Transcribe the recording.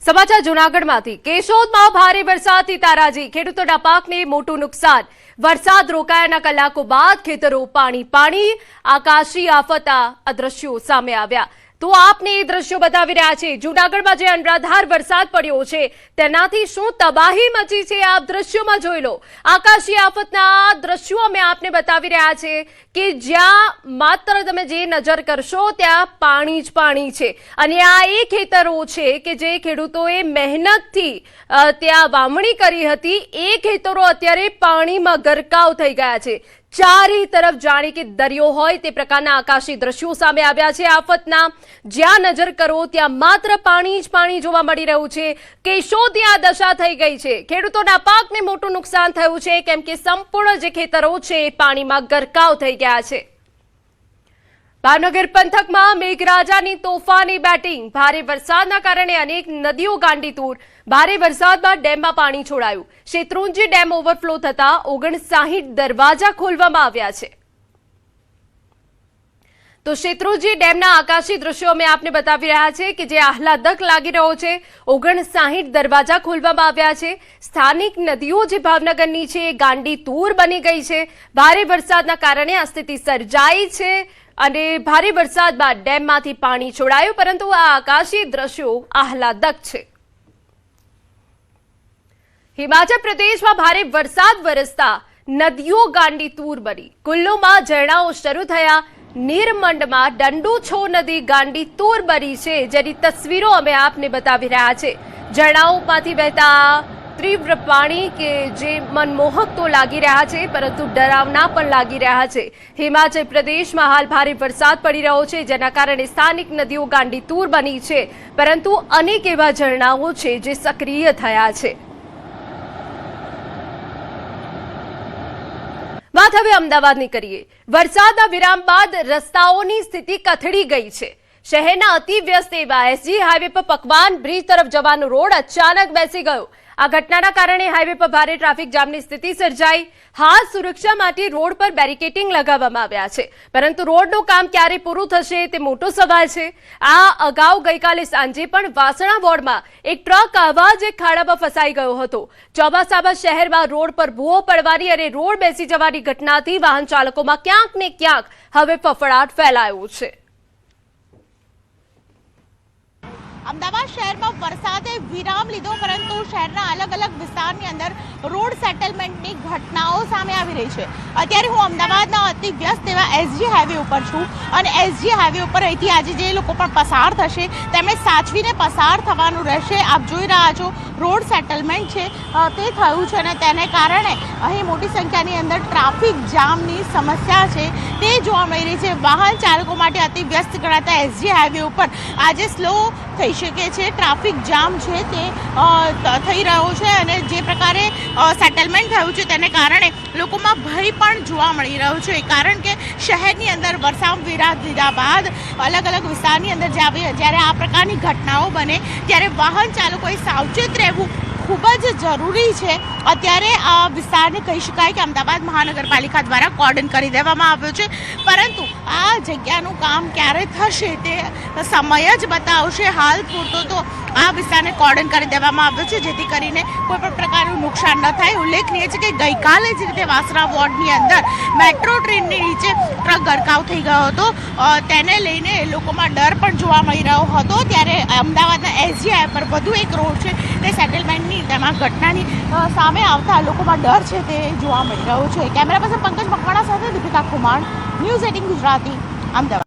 સમાચાર જૂનાગઢમાંથી કેશોદમાં ભારે વરસાદથી તારાજી ખેડૂતોના પાકને મોટું નુકસાન વરસાદ રોકાયાના કલાકો બાદ ખેતરો પાણી આકાશી આફત આ દ્રશ્યો સામે આવ્યા તો આપને એ દ્રશ્યો બતાવી રહ્યા છે જૂનાગઢમાં જે અનરાધાર વરસાદ પડ્યો છે તેનાથી શું તબાહી મચી છે આપ દ્રશ્યોમાં જોઈ લો આકાશી આફતના દ્રશ્યો અમે આપને બતાવી રહ્યા છે કે જ્યાં માત્ર તમે જે નજર કરશો ત્યાં પાણી જ પાણી છે અને આ એ ખેતરો છે કે જે ખેડૂતોએ મહેનતથી ત્યાં વાવણી કરી હતી એ ખેતરો અત્યારે પાણીમાં ગરકાવ થઈ ગયા છે ચારે તરફ જાણે કે દરિયો હોય તે પ્રકારના આકાશી દ્રશ્યો સામે આવ્યા છે આફતના જ્યાં નજર કરો ત્યાં માત્ર પાણી જ પાણી જોવા મળી રહ્યું છે કેશોદની આ દશા થઈ ગઈ છે ખેડૂતોના પાકને મોટું નુકસાન થયું છે કેમ કે સંપૂર્ણ જે ખેતરો છે પાણીમાં ગરકાવ થઈ ગયા છે ભાવનગર પંથકમાં મેઘરાજાની તોફાની બેટિંગ ભારે વરસાદના કારણે અનેક નદીઓ ગાંડીતુર ભારે વરસાદમાં ડેમમાં પાણી છોડાયું શેત્રુંજી ડેમ ઓવરફ્લો થતા 59 દરવાજા ખોલવામાં આવ્યા છે તો શેત્રુંજી ડેમના આકાશી દ્રશ્યો અમે આપને બતાવી રહ્યા છે કે જે આહલાદક લાગી રહ્યો છે 59 દરવાજા ખોલવામાં આવ્યા છે સ્થાનિક નદીઓ જે ભાવનગરની છે એ ગાંડીતુર બની ગઈ છે ભારે વરસાદના કારણે આ સ્થિતિ સર્જાઈ છે અને ભારે વરસાદ બાદ ડેમમાંથી પાણી છોડાયું પરંતુ આ આકાશી દ્રશ્યો આહલાદક છે હિમાચલ પ્રદેશમાં ભારે વરસાદ વરસતા નદીઓ ગાંડીતુર બની કુલ્લુમાં ઝરણાઓ શરૂ થયા નીરમંડમાં દંડુછો નદી ગાંડીતુર બની છે જેની તસવીરો અમે આપને બતાવી રહ્યા છે ઝરણાઓમાંથી વહેતા तीव्र पानी के जे मनमोहक तो लागी रहा है परंतु डरावना पण लागी रहा है हिमाचल प्रदेश में हाल भारे वरसाद पड़ी रह्यो छे जेना कारणे स्थानिक नदीओ गांडीतूर बनी है परंतु अनेक एवा झरणाओ छे जे सक्रिय थया छे बात हवे अमदावादनी करीए वरसादना विराम बाद रસ્તાઓની સ્થિતિ કથળી ગઈ છે શહેરના અતિ વ્યસ્ત એવા એસજી હાઈવે પર પકવાન બ્રિજ તરફ જવાનો રોડ અચાનક બેસી ગયો આ ઘટનાના કારણે હાઈવે પર ભારે ટ્રાફિક જામની સ્થિતિ સર્જાઈ હાલ સુરક્ષા માટે રોડ પર બેરિકેડિંગ લગાવવામાં આવ્યા છે પરંતુ રોડનું કામ ક્યારે પૂરું થશે તે મોટો સવાલ છે આ અગાઉ ગઈકાલે સાંજે પણ વાસણા વોર્ડમાં એક ટ્રક આવા જ એક ખાડામાં ફસાઈ ગયો હતો ચોમાસામાં શહેરમાં રોડ પર ભૂવો પડવાની અને રોડ બેસી જવાની ઘટનાથી વાહન ચાલકોમાં ક્યાંક ને ક્યાંક હવે ફફડાટ ફેલાયો છે અમદાવાદ શહેરમાં વરસાદે વિરામ લીધો પરંતુ શહેરના અલગ અલગ વિસ્તારની અંદર રોડ સેટલમેન્ટની ઘટનાઓ સામે આવી રહી છે અત્યારે હું અમદાવાદના અતિ વ્યસ્ત એવા એસજી હાઈવે ઉપર છું અને એસજી હાઈવે ઉપર અહીંથી આજે જે લોકો પણ પસાર થશે તેમણે સાચવીને પસાર થવાનું રહેશે આપ જોઈ રહ્યા છો રોડ સેટલમેન્ટ છે તે થયું છે અને તેને કારણે અહીં મોટી સંખ્યાની અંદર ટ્રાફિક જામની સમસ્યા છે તે જોવા મળી રહી છે વાહન ચાલકો માટે અતિ વ્યસ્ત ગણાતા એસજી હાઈવે ઉપર આજે સ્લો થઈ શકે છે ટ્રાફિક જામ છે તે થઈ રહ્યો છે અને જે પ્રકારે સેટલમેન્ટ થયું છે તેને કારણે લોકોમાં ભય પણ જોવા મળી રહ્યો છે કારણ કે શહેરની અંદર વરસાદ વિરામ લીધા બાદ અલગ અલગ વિસ્તારની અંદર જ્યારે આ પ્રકારની ઘટનાઓ બને ત્યારે વાહન ચાલકોએ સાવચેત રહેવું ખૂબ જ જરૂરી છે અત્યારે આ વિસ્તારને કહી શકાય કે અમદાવાદ મહાનગરપાલિકા દ્વારા કોર્ડન કરી દેવામાં આવ્યો છે પરંતુ આ જગ્યાનું કામ ક્યારે થશે તે સમય જ બતાવશે હાલ પૂરતો તો આ વિસ્તારને કોર્ડન કરી દેવામાં આવ્યો છે જેથી કરીને કોઈ પણ પ્રકારનું નુકસાન ન થાય ઉલ્લેખનીય છે કે ગઈકાલે જ રીતે વાસણા વોર્ડની અંદર મેટ્રો ટ્રેનની નીચે ટ્રક ગરકાવ થઈ ગયો હતો તેને લઈને લોકોમાં ડર પણ જોવા મળી રહ્યો હતો ત્યારે અમદાવાદના એસજી હાઈવે પર વધુ એક રોડ છે તે સેટલમેન્ટની તેમાં ઘટનાની સામે આવતા લોકોમાં ડર છે તે જોવા મળી રહ્યો છે કેમેરા પર્સન પંકજ મકવાણા સાથે દીપિકા કુમાર ન્યૂઝ 18 ગુજરાતી અમદાવાદ।